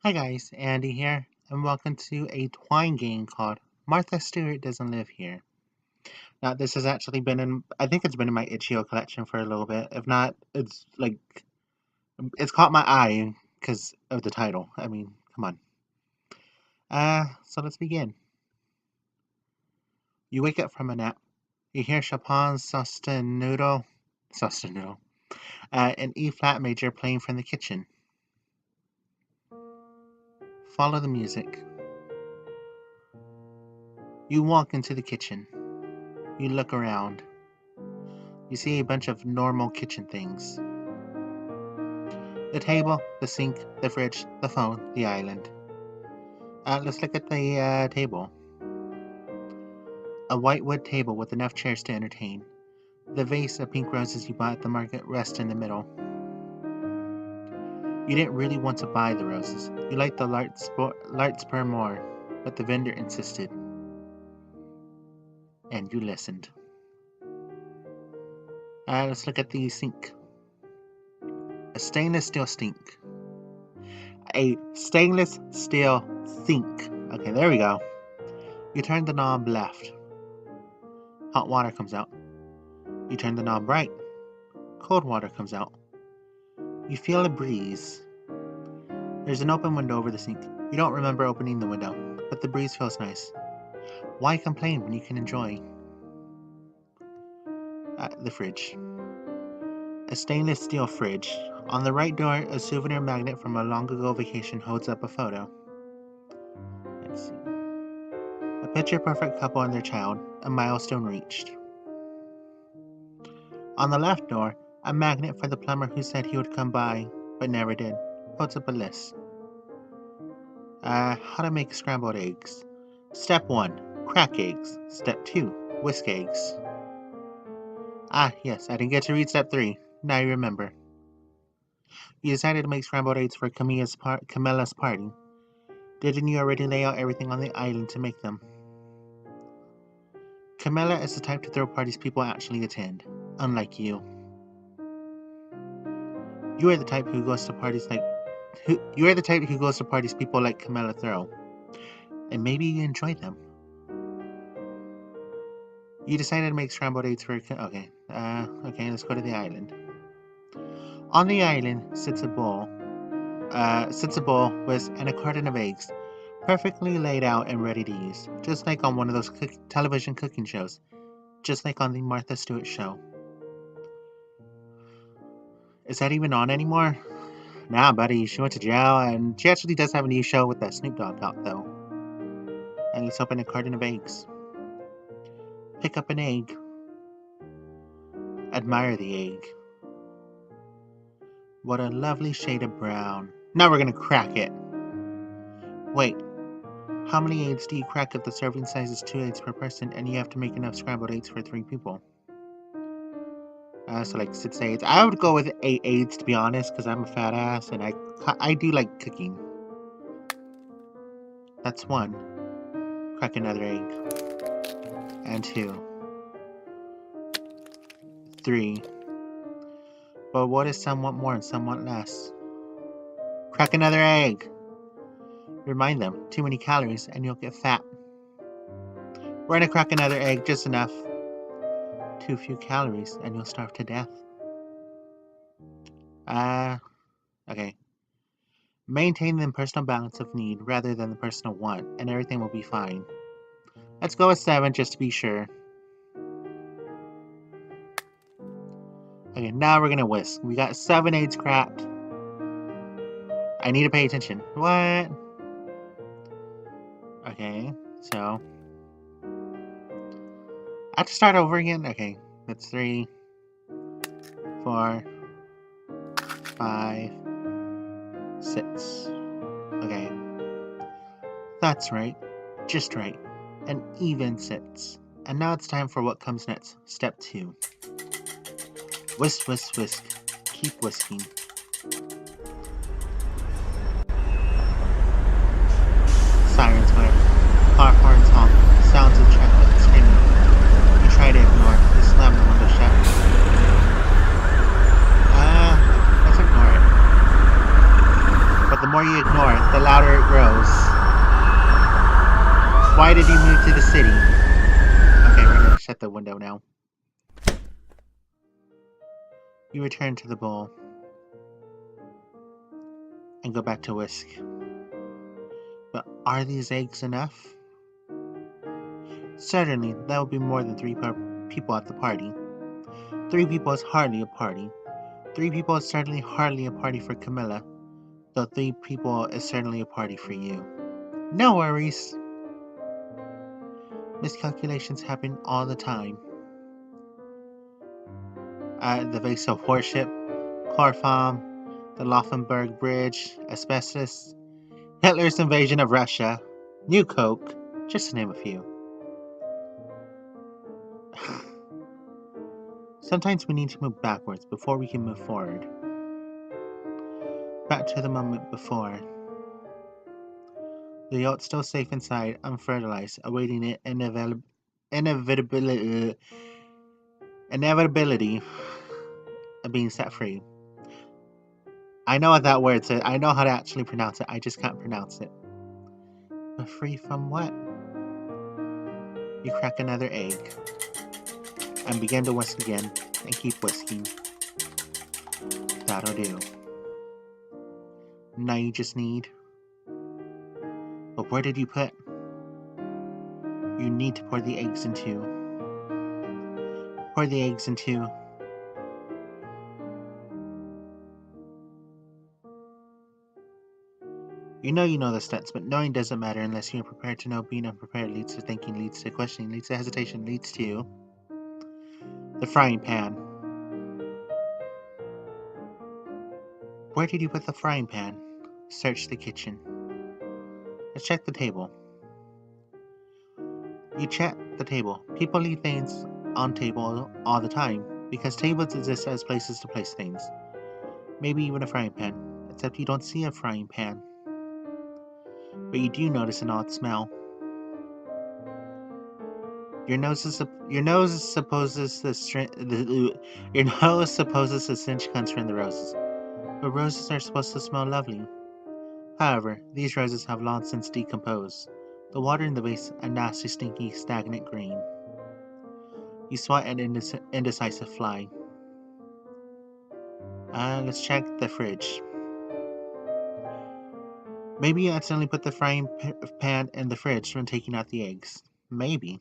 Hi guys, Andy here, and welcome to a Twine game called Martha Stewart Doesn't Live Here. Now, this has actually been I think it's been in my itch.io collection for a little bit. If not, it's caught my eye because of the title. I mean, come on. So let's begin. You wake up from a nap. You hear Chopin's Sostenuto, an E flat major playing from the kitchen. Follow the music. You walk into the kitchen. You look around. You see a bunch of normal kitchen things. The table, the sink, the fridge, the phone, the island. Let's look at the table. A white wood table with enough chairs to entertain. The vase of pink roses you bought at the market rests in the middle. You didn't really want to buy the roses. You liked the Larkspur more, but the vendor insisted. And you listened. Let's look at the sink. A stainless steel sink. A stainless steel sink. Okay, there we go. You turn the knob left. Hot water comes out. You turn the knob right. Cold water comes out. You feel a breeze. There's an open window over the sink. You don't remember opening the window, but the breeze feels nice. Why complain when you can enjoy? The fridge. A stainless steel fridge. On the right door, a souvenir magnet from a long ago vacation holds up a photo. Let's see. A picture-perfect couple and their child, a milestone reached. On the left door, a magnet for the plumber who said he would come by, but never did, holds up a list. How to make scrambled eggs. Step 1, crack eggs. Step 2, whisk eggs. Yes, I didn't get to read step 3. Now you remember. You decided to make scrambled eggs for Camilla's party. Didn't you already lay out everything on the island to make them? Camilla is the type to throw parties people actually attend, unlike you. You are the type who goes to parties people like Camilla throw, and maybe you enjoy them. You decided to make scrambled eggs for okay, let's go to the island. On the island sits a bowl and a carton of eggs, perfectly laid out and ready to use, just like on one of those television cooking shows, just like on the Martha Stewart show. Is that even on anymore? Nah, buddy, she went to jail, and she actually does have a new show with that Snoop Dogg out, though. And let's open a carton of eggs. Pick up an egg. Admire the egg. What a lovely shade of brown. Now we're gonna crack it. Wait, how many eggs do you crack if the serving size is 2 eggs per person and you have to make enough scrambled eggs for 3 people? So like 6 eggs. I would go with 8 eggs to be honest, because I'm a fat ass and I do like cooking. That's 1. Crack another egg. And 2. 3. But what is somewhat more and somewhat less? Crack another egg. Remind them, too many calories and you'll get fat. We're gonna crack another egg, just enough. Too few calories and you'll starve to death. Okay. Maintain the personal balance of need rather than the personal want, and everything will be fine. Let's go with 7 just to be sure. Okay, now we're gonna whisk. We got 7 eggs cracked. I need to pay attention. What? Okay, so I have to start over again? Okay, that's 3, 4, 5, 6. Okay. That's right. Just right. An even 6. And now it's time for what comes next. Step 2. Whisk, whisk, whisk. Keep whisking. Sirens blare. Car horns honk. Sounds of traffic screaming. You try to ignore. You slam the window shut. Let's ignore it. But the more more you ignore it, the louder it grows. Why did you move to the city? Okay, we're gonna shut the window now. You return to the bowl and go back to whisk. But are these eggs enough? Certainly, that will be more than 3 people at the party. 3 people is hardly a party. 3 people is certainly hardly a party for Camilla, though 3 people is certainly a party for you. No worries. Miscalculations happen all the time. The vase of worship, Chloroform, the Laufenberg Bridge, asbestos, Hitler's invasion of Russia, New Coke, just to name a few. Sometimes we need to move backwards before we can move forward. Back to the moment before. The yacht's still safe inside, unfertilized, awaiting the inevitability of being set free. I know what that word says. I know how to actually pronounce it. I just can't pronounce it. But free from what? You crack another egg and begin to whisk again and keep whisking. That'll do. Now you just need... But where did you put? You need to pour the eggs into. Pour the eggs into. You know the steps, but knowing doesn't matter unless you're prepared to know. Being unprepared leads to thinking, leads to questioning, leads to hesitation, leads to the frying pan. Where did you put the frying pan? Search the kitchen. Let's check the table. You check the table. People leave things on table all the time because tables exist as places to place things. Maybe even a frying pan, except you don't see a frying pan. But you do notice an odd smell. Your nose supposes the stench comes from the roses, but roses are supposed to smell lovely. However, these roses have long since decomposed. The water in the vase a nasty, stinky, stagnant green. You swat an indecisive fly. Let's check the fridge. Maybe you accidentally put the frying pan in the fridge when taking out the eggs. Maybe.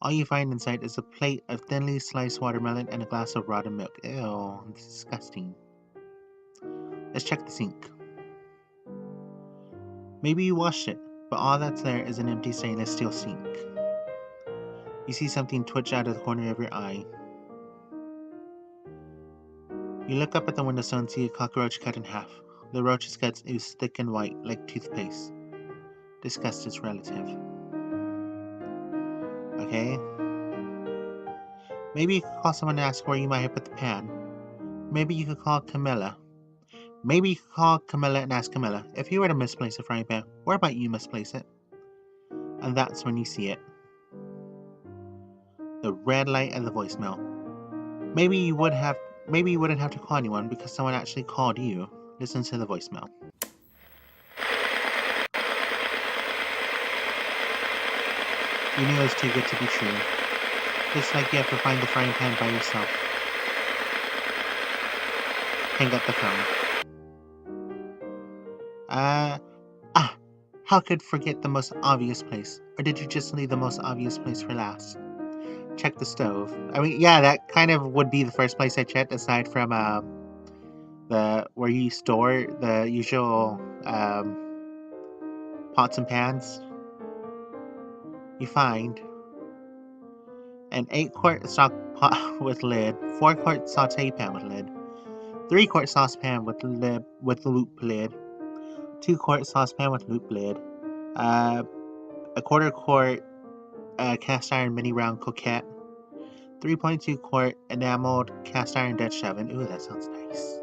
All you find inside is a plate of thinly sliced watermelon and a glass of rotten milk. Ew, it's disgusting. Let's check the sink. Maybe you washed it, but all that's there is an empty stainless steel sink. You see something twitch out of the corner of your eye. You look up at the windowsill and see a cockroach cut in half. The roach's guts ooze thick and white like toothpaste. Disgust is relative. Okay. Maybe you could call someone and ask where you might have put the pan. Maybe you could call Camilla. Maybe you could call Camilla and ask Camilla, if you were to misplace a frying pan, where might you misplace it? And that's when you see it. The red light of the voicemail. Maybe you wouldn't have to call anyone because someone actually called you. Listen to the voicemail. You knew it was too good to be true. Just like you have to find the frying pan by yourself. Hang up the phone. How could forget the most obvious place? Or did you just leave the most obvious place for last? Check the stove. I mean, yeah, that kind of would be the first place I checked aside from where you store the usual pots and pans. You find an 8-quart stock pot with lid, 4-quart saute pan with lid, 3-quart saucepan with loop lid, 2-quart saucepan with loop lid, a 1/4-quart cast iron mini round coquette, 3.2-quart enameled cast iron Dutch oven. Ooh, that sounds nice.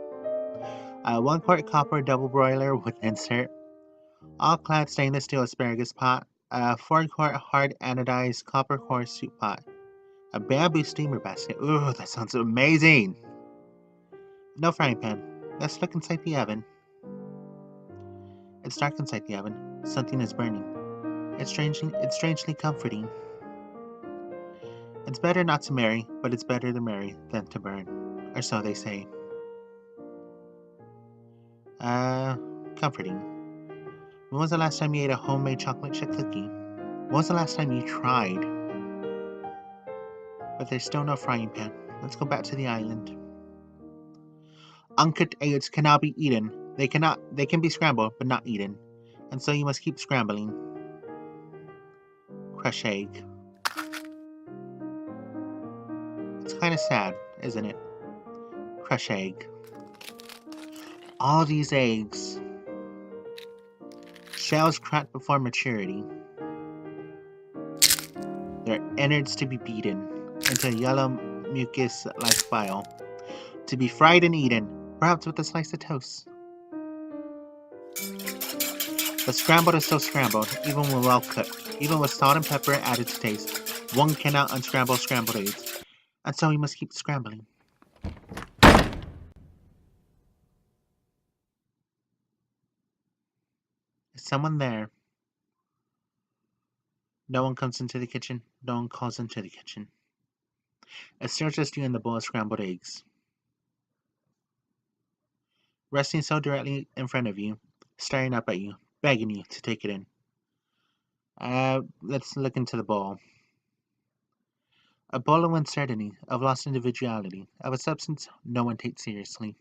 1-quart copper double broiler with insert, all-clad stainless steel asparagus pot, a 4-quart hard anodized copper core soup pot, a bamboo steamer basket. Ooh, that sounds amazing. No frying pan. Let's look inside the oven. It's dark inside the oven. Something is burning. It's strangely comforting. It's better not to marry, but it's better to marry than to burn. Or so they say. Comforting. When was the last time you ate a homemade chocolate chip cookie? When was the last time you tried? But there's still no frying pan. Let's go back to the island. Uncooked eggs cannot be eaten. They can be scrambled, but not eaten. And so you must keep scrambling. Crush egg. It's kind of sad, isn't it? Crush egg. All these eggs. Shells cracked before maturity. Their innards to be beaten into yellow mucus like bile. To be fried and eaten, perhaps with a slice of toast. But scrambled is still scrambled, even when well cooked. Even with salt and pepper added to taste, one cannot unscramble scrambled eggs. And so we must keep scrambling. Is someone there? No one comes into the kitchen. No one calls into the kitchen. It's still just you and the bowl of scrambled eggs. Resting so directly in front of you, staring up at you, begging you to take it in. Let's look into the bowl. A bowl of uncertainty, of lost individuality, of a substance no one takes seriously.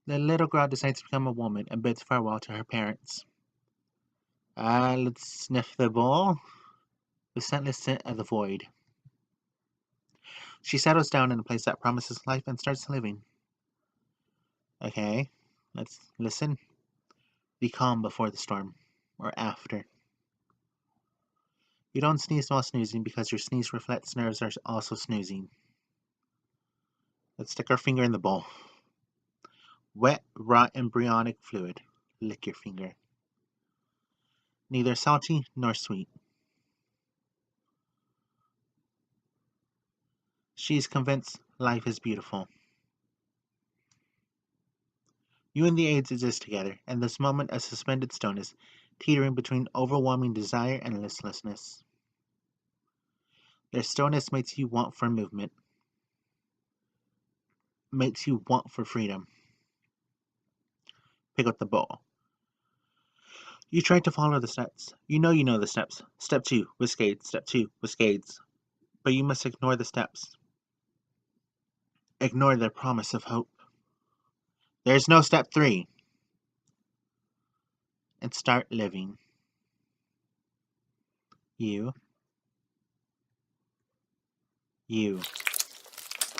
The little girl decides to become a woman and bids farewell to her parents. Let's sniff the bowl. The scentless scent of the void. She settles down in a place that promises life and starts living. Okay, let's listen. Be calm before the storm, or after. You don't sneeze while snoozing because your sneeze reflects nerves are also snoozing. Let's stick our finger in the bowl. Wet, raw embryonic fluid. Lick your finger. Neither salty nor sweet. She is convinced life is beautiful. You and the AIDS exist together, and this moment of suspended stillness, teetering between overwhelming desire and listlessness. Their stillness makes you want for movement, makes you want for freedom. Pick up the bowl. You try to follow the steps. You know the steps. Step 2, Whiskades. Step 2, Whiskades. But you must ignore the steps. Ignore their promise of hope. There's no step 3. And start living. You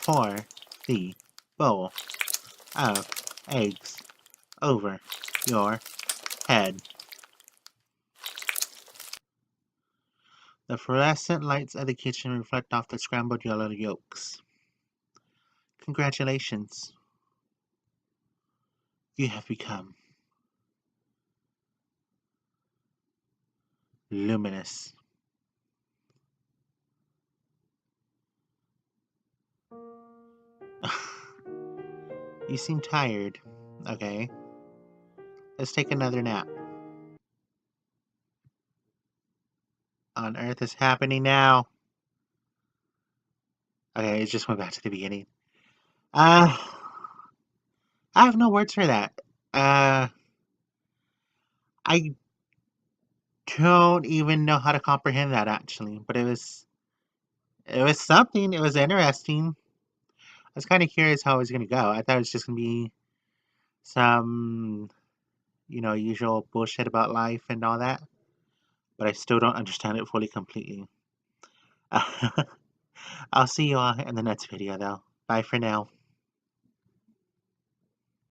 pour the bowl of eggs over your head. The fluorescent lights of the kitchen reflect off the scrambled yellow yolks. Congratulations. You have become luminous. You seem tired. Okay. Let's take another nap. On Earth is happening now. Okay, it just went back to the beginning. I have no words for that. I don't even know how to comprehend that actually, but it was something. It was interesting. I was kind of curious how it was going to go. I thought it was just going to be some, usual bullshit about life and all that, but I still don't understand it fully completely. I'll see you all in the next video though. Bye for now.